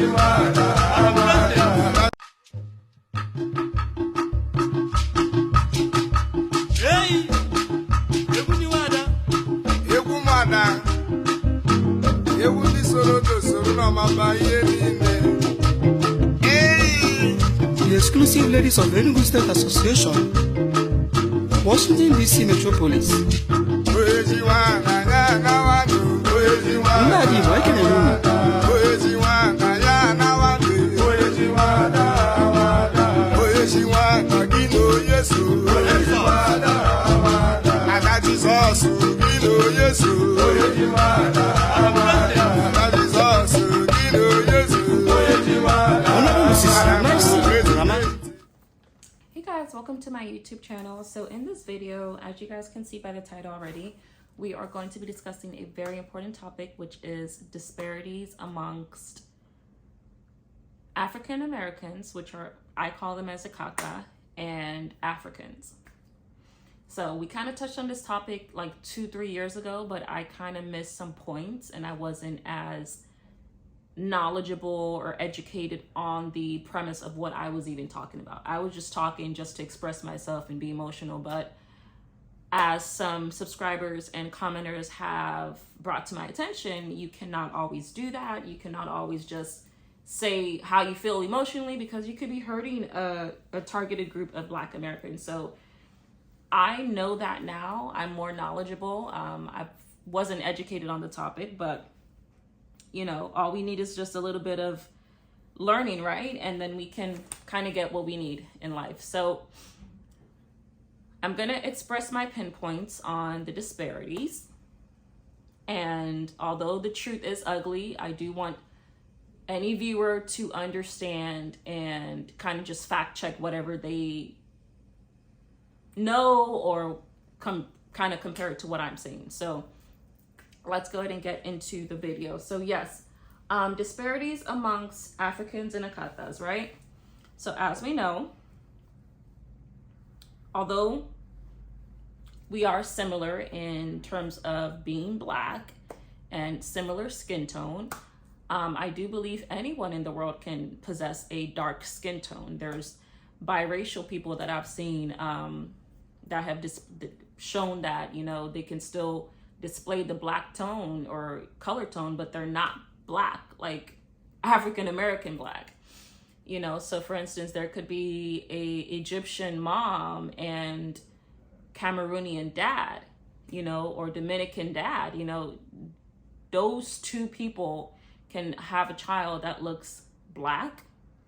The exclusive ladies of Enugu State Association, Washington DC Metropolis. Hey guys, welcome to my YouTube channel. So in this video, as you guys can see by the title already, we are going to be discussing a very important topic, which is disparities amongst African Americans, which are, I call them as Akata, and Africans. So we kind of touched on this topic like 2-3 years ago, but I kind of missed some points and I wasn't as knowledgeable or educated on the premise of what I was even talking about. I was just talking just to express myself and be emotional, but as some subscribers and commenters have brought to my attention, you cannot always do that. You cannot always just say how you feel emotionally, because you could be hurting a targeted group of Black Americans. So I know that now. I'm more knowledgeable. I wasn't educated on the topic, but you know, all we need is just a little bit of learning, right? And then we can kind of get what we need in life. So I'm going to express my pinpoints on the disparities. And although the truth is ugly, I do want any viewer to understand and kind of just fact check whatever they know or kind of compare it to what I'm saying. So let's go ahead and get into the video. So yes, disparities amongst Africans and Akatas, right? So as we know, although we are similar in terms of being Black and similar skin tone, I do believe anyone in the world can possess a dark skin tone. There's biracial people that I've seen that have shown that, you know, they can still display the Black tone or color tone, but they're not Black, like African American Black, you know. So for instance, there could be a Egyptian mom and Cameroonian dad, you know, or Dominican dad, you know. Those two people can have a child that looks Black,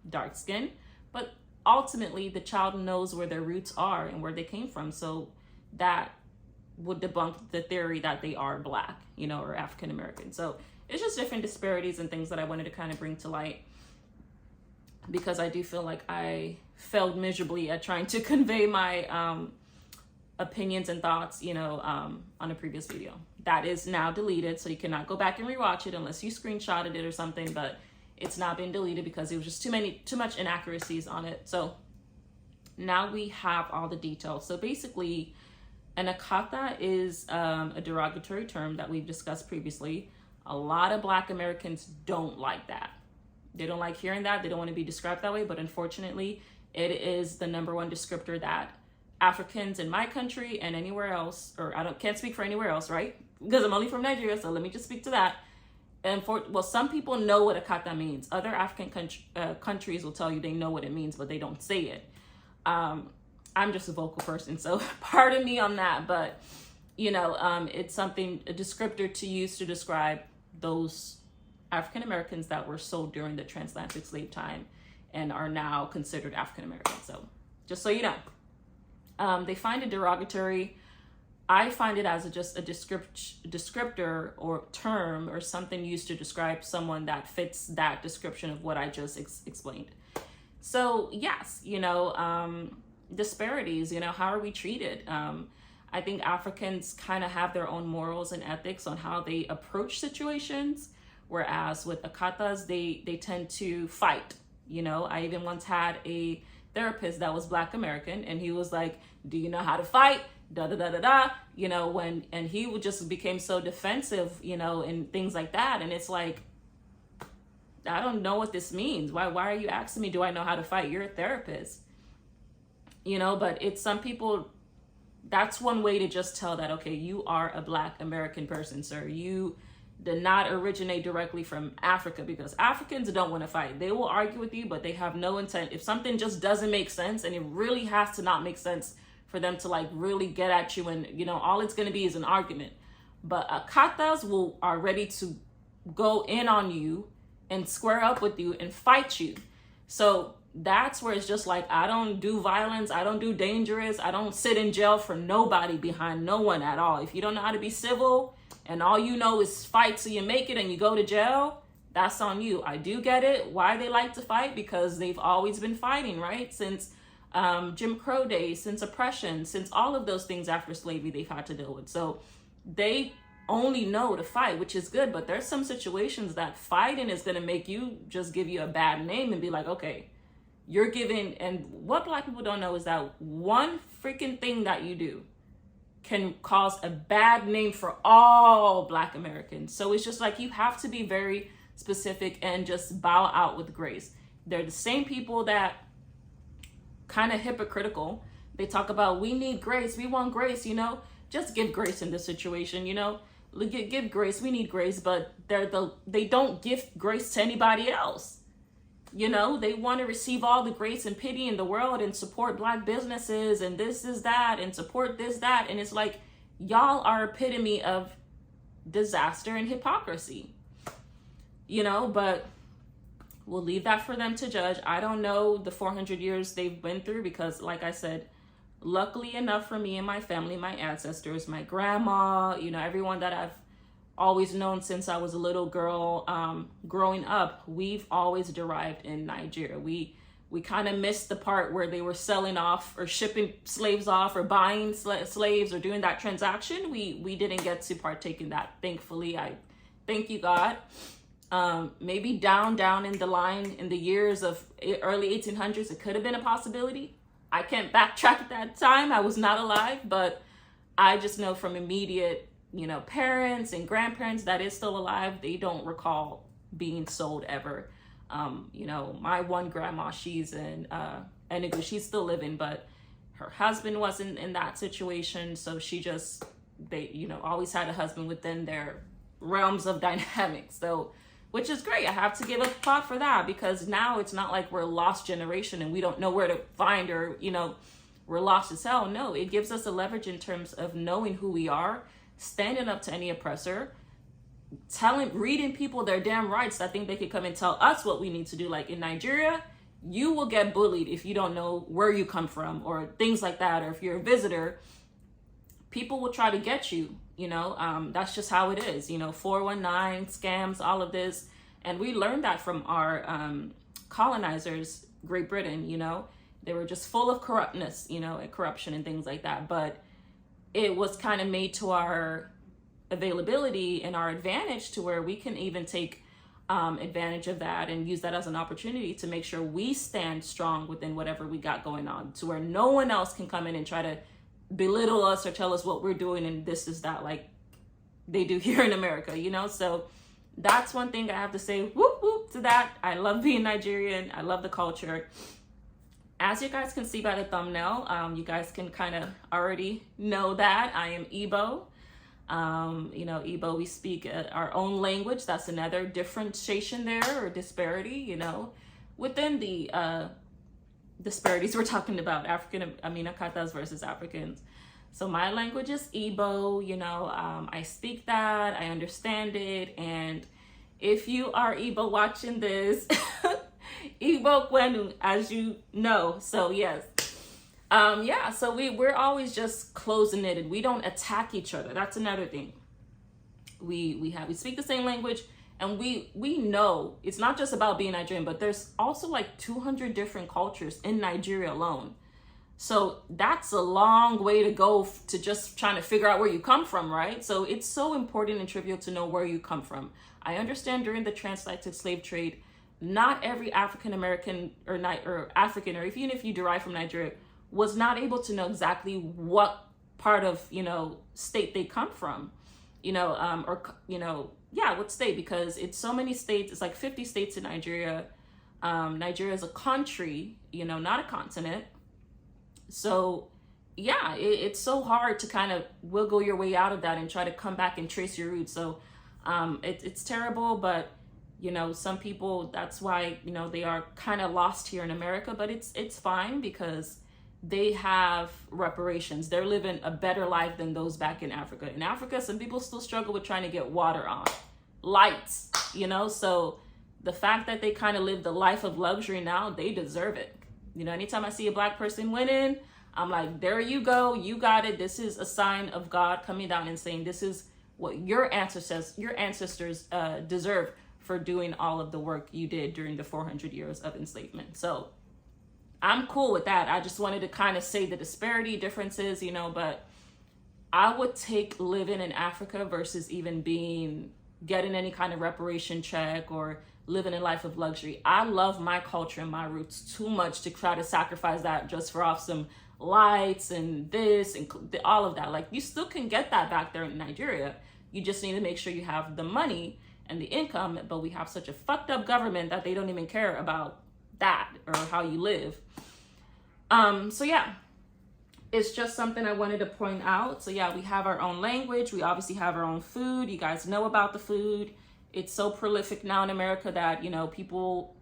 dark skin, but ultimately the child knows where their roots are and where they came from. So that would debunk the theory that they are Black, you know, or African American. So it's just different disparities and things that I wanted to kind of bring to light, because I do feel like I failed miserably at trying to convey my opinions and thoughts, you know, on a previous video. That is now deleted, so you cannot go back and rewatch it unless you screenshotted it or something, but it's not been deleted because it was just too much inaccuracies on it. So now we have all the details. So basically, an Akata is a derogatory term that we've discussed previously. A lot of Black Americans don't like that. They don't like hearing that. They don't want to be described that way. But unfortunately, it is the #1 descriptor that Africans in my country and anywhere else, or can't speak for anywhere else, right? Because I'm only from Nigeria, so let me just speak to that. And well, some people know what Akata means. Other African countries will tell you they know what it means, but they don't say it. I'm just a vocal person, so pardon me on that. But, you know, it's a descriptor to use to describe those African Americans that were sold during the transatlantic slave time and are now considered African American. So just so you know, they find it derogatory. I find it as just a descriptor or term or something used to describe someone that fits that description of what I just explained. So yes, you know, disparities, you know, how are we treated? I think Africans kind of have their own morals and ethics on how they approach situations, whereas with Akatas, they tend to fight. You know, I even once had a therapist that was Black American, and he was like, do you know how to fight? Da da da da da, you know, and he would just became so defensive, you know, and things like that. And it's like, I don't know what this means. Why are you asking me, do I know how to fight? You're a therapist. You know, but it's some people, that's one way to just tell that, okay, you are a Black American person, sir. You did not originate directly from Africa, because Africans don't want to fight. They will argue with you, but they have no intent. If something just doesn't make sense, and it really has to not make sense for them to like really get at you, and you know, all it's going to be is an argument. But akatas are ready to go in on you and square up with you and fight you. So that's where it's just like, I don't do violence, I don't do dangerous, I don't sit in jail for nobody, behind no one at all. If you don't know how to be civil and all you know is fight so you make it and you go to jail, that's on you. I do get it, why they like to fight, because they've always been fighting, right? Since Jim Crow days, since oppression, since all of those things after slavery they've had to deal with. So they only know to fight, which is good, but there's some situations that fighting is going to make you just give you a bad name and be like, okay, you're giving. And what Black people don't know is that one freaking thing that you do can cause a bad name for all Black Americans. So it's just like, you have to be very specific and just bow out with grace. They're the same people that kind of hypocritical. They talk about, we need grace, we want grace, you know, just give grace in this situation, you know, give grace, we need grace, but they don't give grace to anybody else. You know, they want to receive all the grace and pity in the world and support Black businesses and this is that and support this, that. And it's like, y'all are epitome of disaster and hypocrisy, you know, but we'll leave that for them to judge. I don't know the 400 years they've been through, because like I said, luckily enough for me and my family, my ancestors, my grandma, you know, everyone that I've always known since I was a little girl, growing up, we've always derived in Nigeria. We kind of missed the part where they were selling off or shipping slaves off or buying slaves or doing that transaction. We didn't get to partake in that, thankfully. I thank you, God. Maybe down in the line in the years of early 1800s, it could have been a possibility. I can't backtrack at that time. I was not alive, but I just know from immediate, you know, parents and grandparents that is still alive, they don't recall being sold ever. You know, my one grandma, she's in Enugu, she's still living, but her husband wasn't in that situation. So they, you know, always had a husband within their realms of dynamics. So, which is great. I have to give a thought for that, because now it's not like we're a lost generation and we don't know where to find, or, you know, we're lost as hell. No, it gives us a leverage in terms of knowing who we are, standing up to any oppressor, reading people their damn rights that think they could come and tell us what we need to do. Like in Nigeria, you will get bullied if you don't know where you come from or things like that. Or if you're a visitor, people will try to get you, you know, that's just how it is, you know, 419 scams, all of this. And we learned that from our colonizers, Great Britain, you know, they were just full of corruptness, you know, and corruption and things like that. But it was kind of made to our availability and our advantage, to where we can even take advantage of that and use that as an opportunity to make sure we stand strong within whatever we got going on, to where no one else can come in and try to belittle us or tell us what we're doing and this is that, like they do here in America, you know. So that's one thing I have to say, whoop whoop to that. I love being Nigerian, I love the culture. As you guys can see by the thumbnail, you guys can kind of already know that I am Igbo. You know, Igbo, we speak our own language. That's another differentiation there, or disparity, you know, within the disparities we're talking about, akatas versus Africans. So my language is Igbo, you know, I speak that, I understand it. And if you are Igbo watching this, Igbo kwenu, as you know. So yes, yeah, so we're always just closing knitted. We don't attack each other. That's another thing. We speak the same language, and we know it's not just about being Nigerian, but there's also like 200 different cultures in Nigeria alone. So that's a long way to go to just trying to figure out where you come from, right? So it's so important and trivial to know where you come from. I understand during the transatlantic slave trade, not every African American or African, or even if you derive from Nigeria, was not able to know exactly what part of, you know, state they come from. what state, because it's so many states. It's like 50 states in Nigeria. Nigeria is a country, not a continent. So yeah, it's so hard to kind of wiggle your way out of that and try to come back and trace your roots. So it's terrible, but some people, that's why they are kind of lost here in America. But it's fine, because they have reparations. They're living a better life than those back in Africa. In Africa, some people still struggle with trying to get water on, lights, so the fact that they kind of live the life of luxury now, they deserve it. Anytime I see a Black person winning, I'm like, there you go, you got it. This is a sign of God coming down and saying, this is what your ancestors deserve for doing all of the work you did during the 400 years of enslavement. So I'm cool with that. I just wanted to kind of say the disparity differences, but I would take living in Africa versus even getting any kind of reparation check or living a life of luxury. I love my culture and my roots too much to try to sacrifice that just for off some lights and this and all of that. Like, you still can get that back there in Nigeria. You just need to make sure you have the money and the income, but we have such a fucked up government that they don't even care about that or how you live. So yeah, it's just something I wanted to point out. So yeah, we have our own language. We obviously have our own food. You guys know about the food. It's so prolific now in America that, people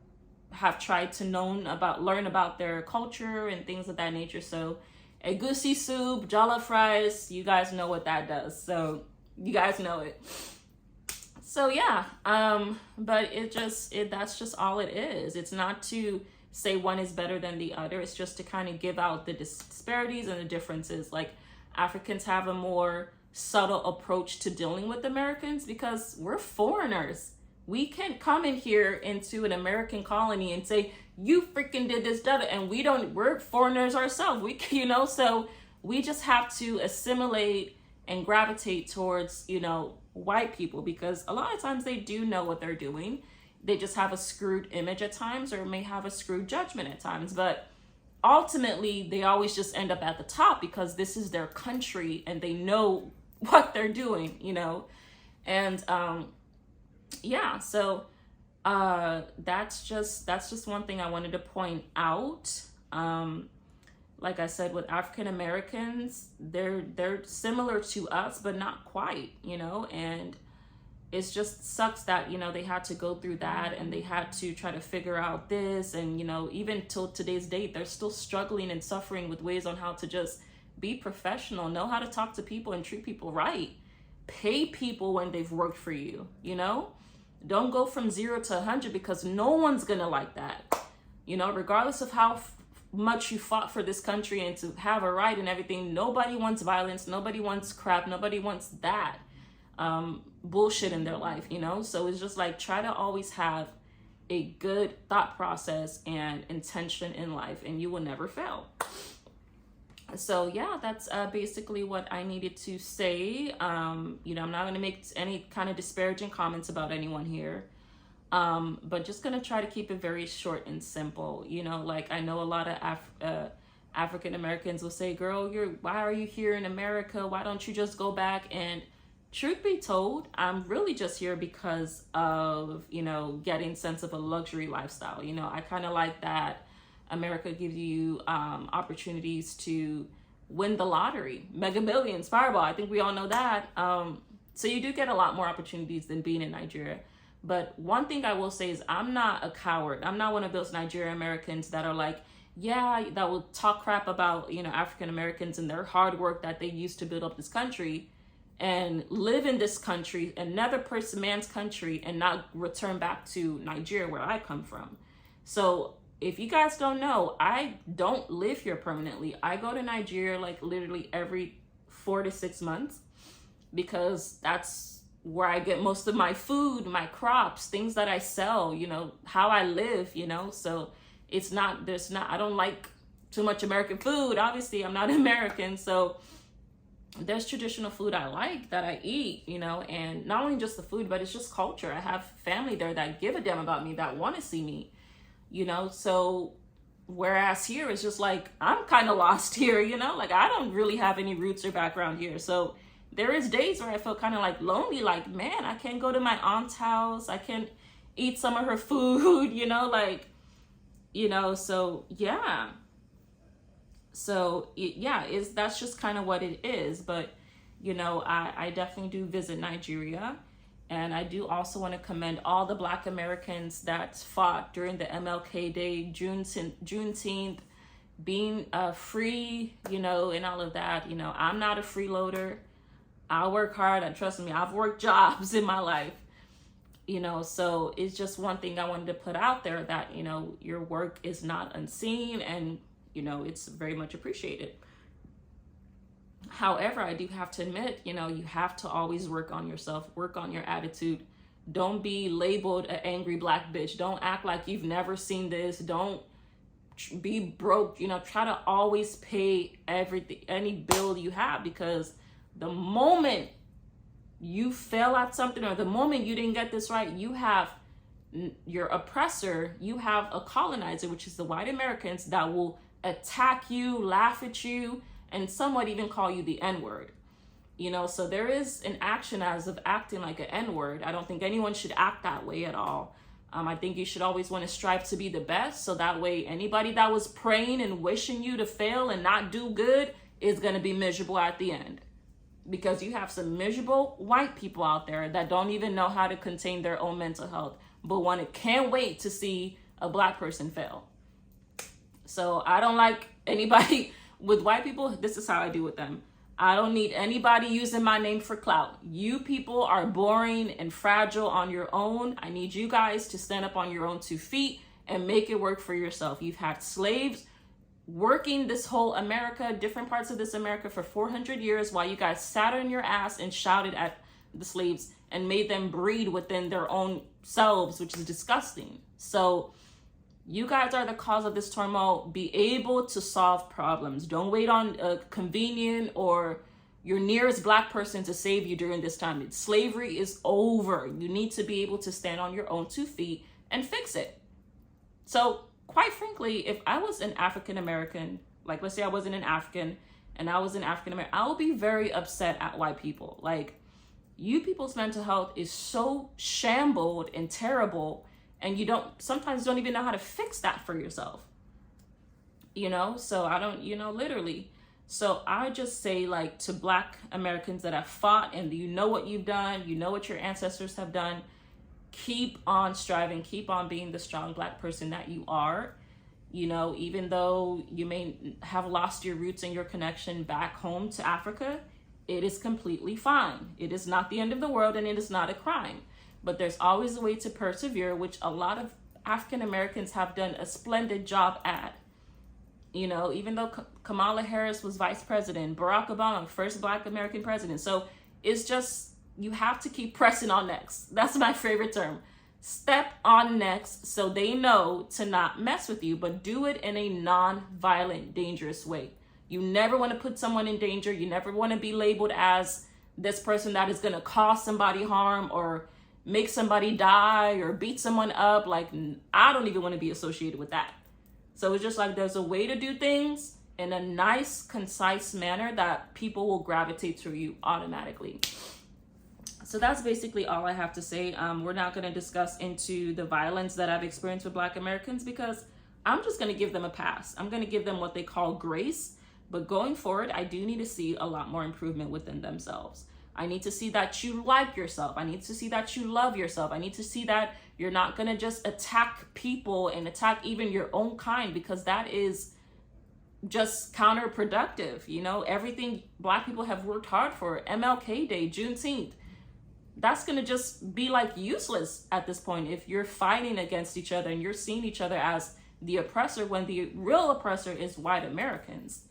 have tried to learn about their culture and things of that nature. So egusi soup, jollof rice, you guys know what that does. So you guys know it. So yeah, but that's just all it is. It's not to say one is better than the other. It's just to kind of give out the disparities and the differences. Like, Africans have a more subtle approach to dealing with Americans because we're foreigners. We can't come in here into an American colony and say, you freaking did this, and we're foreigners ourselves. So we just have to assimilate and gravitate towards, white people, because a lot of times they do know what they're doing. They just have a screwed image at times, or may have a screwed judgment at times. But ultimately, they always just end up at the top because this is their country and they know what they're doing, And yeah, so that's just one thing I wanted to point out. Like I said, with African Americans, they're similar to us, but not quite, and it's just sucks that, they had to go through that and they had to try to figure out this. And, even till today's date, they're still struggling and suffering with ways on how to just be professional, know how to talk to people and treat people right. Pay people when they've worked for you, Don't go from 0 to 100, because no one's going to like that. Regardless of how much you fought for this country and to have a right and everything, nobody wants violence, nobody wants crap, nobody wants that bullshit in their life, So it's just like, try to always have a good thought process and intention in life, and you will never fail. So yeah, that's basically what I needed to say. I'm not going to make any kind of disparaging comments about anyone here. But just going to try to keep it very short and simple. Like, I know a lot of African Americans will say, girl, why are you here in America? Why don't you just go back? And truth be told, I'm really just here because of, getting sense of a luxury lifestyle. I kind of like that America gives you opportunities to win the lottery, Mega Millions, Fireball. I think we all know that. So you do get a lot more opportunities than being in Nigeria. But one thing I will say is, I'm not a coward. I'm not one of those Nigerian Americans that are like, that will talk crap about, African Americans and their hard work that they used to build up this country, and live in this country, another man's country, and not return back to Nigeria, where I come from. So if you guys don't know, I don't live here permanently. I go to Nigeria like literally every 4 to 6 months, because that's where I get most of my food, my crops, things that I sell, how I live, So I don't like too much American food. Obviously, I'm not American. So there's traditional food I like that I eat, and not only just the food, but it's just culture. I have family there that give a damn about me, that want to see me, So whereas here it's just like, I'm kind of lost here, like I don't really have any roots or background here. So there is days where I feel kind of like lonely, like, man, I can't go to my aunt's house, I can't eat some of her food, you know, like, you know, so yeah. So yeah, that's just kind of what it is. But, you know, I definitely do visit Nigeria. And I do also want to commend all the Black Americans that fought during the MLK Day, Juneteenth, being free, you know, and all of that. You know, I'm not a freeloader. I work hard, and trust me, I've worked jobs in my life, you know, so it's just one thing I wanted to put out there, that, you know, your work is not unseen, and, you know, it's very much appreciated. However, I do have to admit, you know, you have to always work on yourself, work on your attitude. Don't be labeled an angry Black bitch. Don't act like you've never seen this. Don't be broke, you know, try to always pay everything, any bill you have, because the moment you fail at something, or the moment you didn't get this right, you have your oppressor, you have a colonizer, which is the white Americans, that will attack you, laugh at you, and somewhat even call you the N-word. You know, so there is an action as of acting like an N-word. I don't think anyone should act that way at all. I think you should always want to strive to be the best, so that way anybody that was praying and wishing you to fail and not do good is going to be miserable at the end. Because you have some miserable white people out there that don't even know how to contain their own mental health, but can't wait to see a Black person fail. So I don't like anybody with white people. This is how I do with them. I don't need anybody using my name for clout. You people are boring and fragile on your own. I need you guys to stand up on your own 2 feet and make it work for yourself. You've had slaves working this whole America, different parts of this America, for 400 years, while you guys sat on your ass and shouted at the slaves and made them breed within their own selves, which is disgusting. So you guys are the cause of this turmoil. Be able to solve problems. Don't wait on a convenient or your nearest Black person to save you during this time. Slavery is over. You need to be able to stand on your own 2 feet and fix it. So quite frankly, if I was an African American, like let's say I wasn't an African and I was an African American, I would be very upset at white people. Like, you people's mental health is so shambled and terrible, and you sometimes don't even know how to fix that for yourself. You know, so I don't, you know, literally. So I just say, like, to Black Americans that have fought, and you know what you've done, you know what your ancestors have done, keep on striving, keep on being the strong Black person that you are. You know, even though you may have lost your roots and your connection back home to Africa, it is completely fine. It is not the end of the world, and it is not a crime. But there's always a way to persevere, which a lot of African Americans have done a splendid job at. You know, even though Kamala Harris was vice president, Barack Obama, first Black American president. So it's just, you have to keep pressing on next. That's my favorite term. Step on next, so they know to not mess with you, but do it in a non-violent, dangerous way. You never want to put someone in danger. You never want to be labeled as this person that is going to cause somebody harm or make somebody die or beat someone up. Like, I don't even want to be associated with that. So it's just like, there's a way to do things in a nice, concise manner that people will gravitate to you automatically. So that's basically all I have to say. We're not going to discuss into the violence that I've experienced with Black Americans, because I'm just going to give them a pass. I'm going to give them what they call grace. But going forward, I do need to see a lot more improvement within themselves. I need to see that you like yourself. I need to see that you love yourself. I need to see that you're not going to just attack people and attack even your own kind, because that is just counterproductive. You know, everything Black people have worked hard for, MLK Day, Juneteenth, that's going to just be like useless at this point if you're fighting against each other and you're seeing each other as the oppressor, when the real oppressor is white Americans.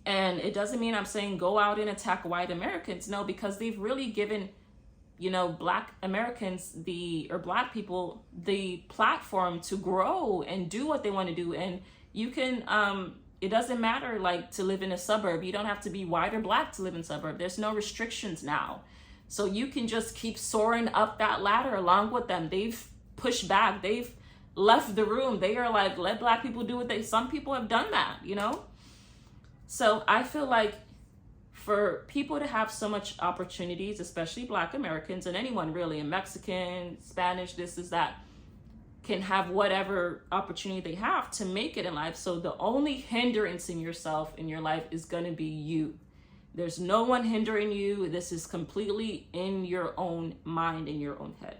And it doesn't mean I'm saying go out and attack white Americans. No, because they've really given, you know, Black Americans or Black people the platform to grow and do what they want to do. And you can, it doesn't matter, like, to live in a suburb. You don't have to be white or Black to live in a suburb. There's no restrictions now. So you can just keep soaring up that ladder along with them. They've pushed back. They've left the room. They are like, let Black people do what some people have done that, you know? So I feel like for people to have so much opportunities, especially Black Americans and anyone really, and Mexican, Spanish, this is that, can have whatever opportunity they have to make it in life. So the only hindrance in yourself in your life is going to be you. There's no one hindering you. This is completely in your own mind, in your own head.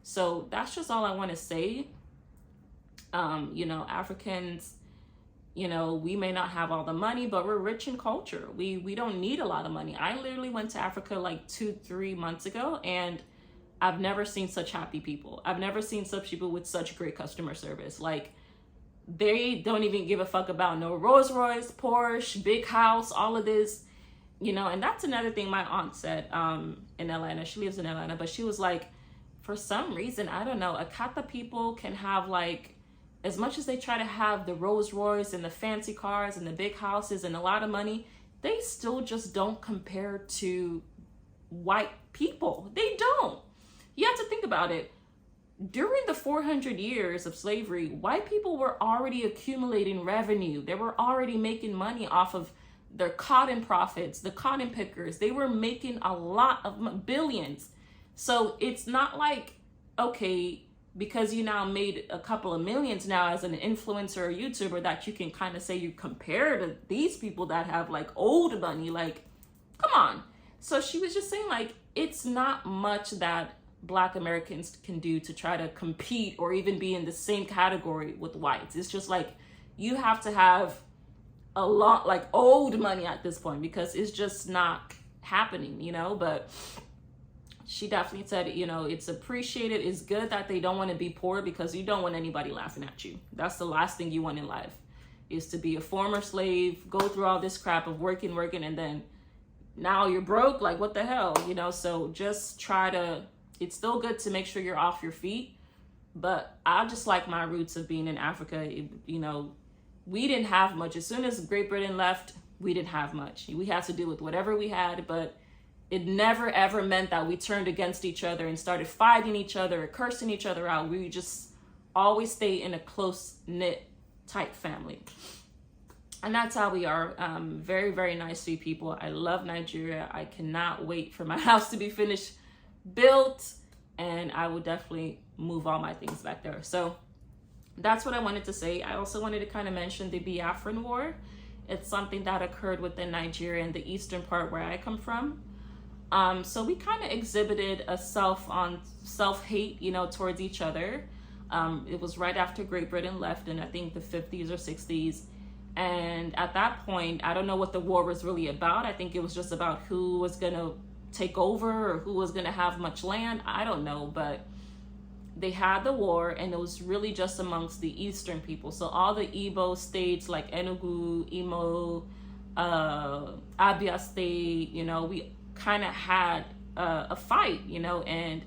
So that's just all I want to say. You know, Africans, you know, we may not have all the money, but we're rich in culture. We don't need a lot of money. I literally went to Africa like 2-3 months ago, and I've never seen such happy people. I've never seen such people with such great customer service. Like, they don't even give a fuck about no Rolls Royce, Porsche, big house, all of this, you know. And that's another thing my aunt said in Atlanta. She lives in Atlanta, but she was like, for some reason, I don't know, Akata people can have, like, as much as they try to have the Rolls Royce and the fancy cars and the big houses and a lot of money, they still just don't compare to white people. They don't. You have to think about it. During the 400 years of slavery, white people were already accumulating revenue. They were already making money off of their cotton profits, the cotton pickers. They were making a lot of billions. So it's not like, okay, because you now made a couple of millions now as an influencer or YouTuber, that you can kind of say you compare to these people that have like old money. Like, come on. So she was just saying, like, it's not much that Black Americans can do to try to compete or even be in the same category with whites. It's just like, you have to have a lot, like, old money at this point, because it's just not happening, you know. But she definitely said, you know, it's appreciated. It's good that they don't want to be poor, because you don't want anybody laughing at you. That's the last thing you want in life, is to be a former slave, go through all this crap of working, and then now you're broke. Like, what the hell, you know? So just try to, it's still good to make sure you're off your feet. But I just like my roots of being in Africa. You know, we didn't have much. As soon as Great Britain left, we didn't have much. We had to deal with whatever we had, but it never ever meant that we turned against each other and started fighting each other or cursing each other out. We just always stay in a close-knit type family. And that's how we are. Very, very nice, sweet people. I love Nigeria. I cannot wait for my house to be finished, built, and I will definitely move all my things back there. So that's what I wanted to say. I also wanted to kind of mention the Biafran War. It's something that occurred within Nigeria in the eastern part where I come from. So we kind of exhibited a self-hate, you know, towards each other. It was right after Great Britain left in, I think, the 50s or 60s. And at that point, I don't know what the war was really about. I think it was just about who was going to take over or who was going to have much land. I don't know, but they had the war, and it was really just amongst the eastern people. So all the Igbo states like Enugu, Imo, Abia State, you know, we kind of had a fight, you know, and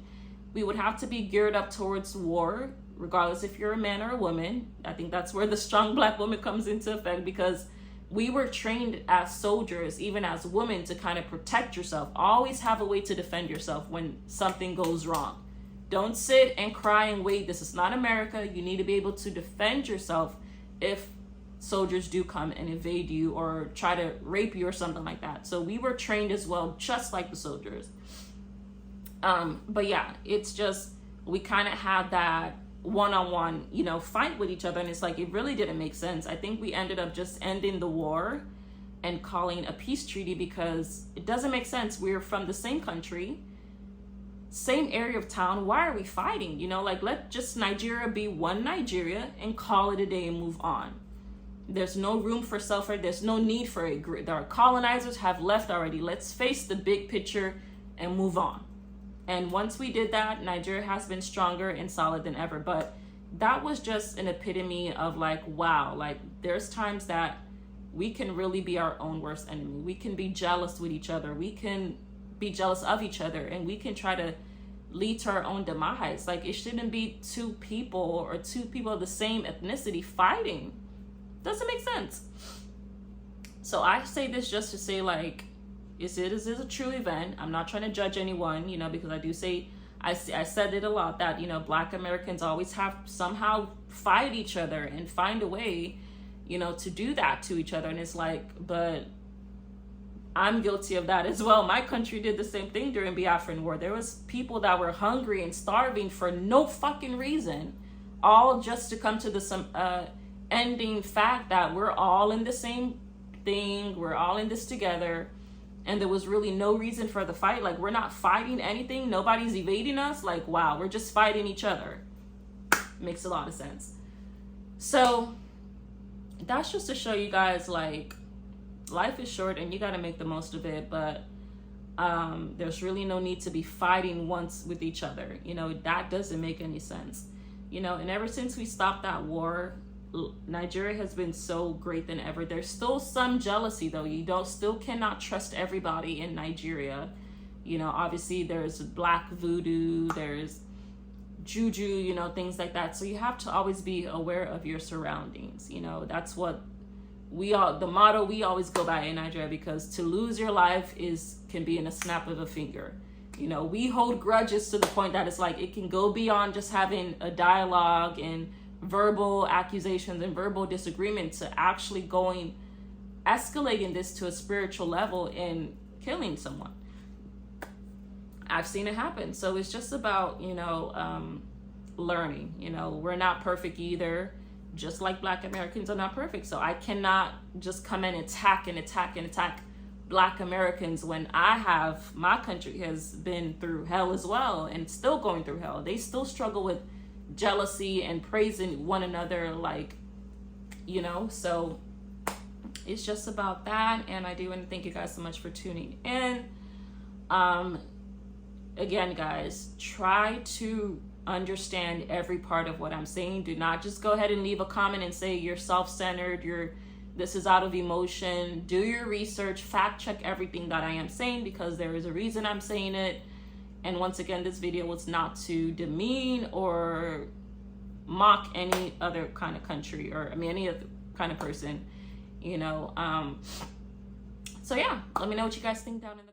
we would have to be geared up towards war, regardless if you're a man or a woman. I think that's where the strong Black woman comes into effect, because we were trained as soldiers, even as women, to kind of protect yourself. Always have a way to defend yourself when something goes wrong. Don't sit and cry and wait. This is not America. You need to be able to defend yourself if soldiers do come and invade you or try to rape you or something like that. So we were trained as well, just like the soldiers. But yeah, it's just, we kind of had that one-on-one, you know, fight with each other, and it's like, it really didn't make sense. I think we ended up just ending the war and calling a peace treaty, because it doesn't make sense. We're from the same country, same area of town. Why are we fighting? You know, like, let just Nigeria be one Nigeria and call it a day and move on. There's no room for self-hate. There's no need for it. Our colonizers have left already. Let's face the big picture and move on. And once we did that, Nigeria has been stronger and solid than ever. But that was just an epitome of, like, wow, like, there's times that we can really be our own worst enemy. We can be jealous with each other. We can be jealous of each other, and we can try to lead to our own demise. Like, it shouldn't be two people of the same ethnicity fighting. Doesn't make sense. So I say this just to say, like, this is a true event. I'm not trying to judge anyone, you know, because I do say, I said it a lot, that, you know, Black Americans always have somehow fight each other and find a way, you know, to do that to each other. And it's like, but I'm guilty of that as well. My country did the same thing during Biafran War. There was people that were hungry and starving for no fucking reason, all just to come to the ending fact that we're all in the same thing, we're all in this together, and there was really no reason for the fight. Like, we're not fighting anything, nobody's evading us. Like, wow, we're just fighting each other. Makes a lot of sense. So that's just to show you guys, like, life is short and you got to make the most of it, but there's really no need to be fighting once with each other. You know, that doesn't make any sense. You know, and ever since we stopped that war, Nigeria has been so great than ever. There's still some jealousy though. You still cannot trust everybody in Nigeria. You know, obviously there's black voodoo, there's juju, you know, things like that. So you have to always be aware of your surroundings. You know, that's what the motto we always go by in Nigeria, because to lose your life can be in a snap of a finger. You know, we hold grudges to the point that it's like it can go beyond just having a dialogue and verbal accusations and verbal disagreement to actually escalating this to a spiritual level and killing someone. I've seen it happen. So it's just about, you know, learning. You know, we're not perfect either. Just like Black Americans are not perfect. So I cannot just come in and attack Black Americans when my country has been through hell as well and still going through hell. They still struggle with jealousy and praising one another, like, you know. So it's just about that. And I do want to thank you guys so much for tuning in. Again, guys, try to understand every part of what I'm saying. Do not just go ahead and leave a comment and say you're self-centered, this is out of emotion. Do your research, fact check everything that I am saying, because there is a reason I'm saying it. And once again, this video was not to demean or mock any other kind of country, or any other kind of person, you know. So yeah, let me know what you guys think down in the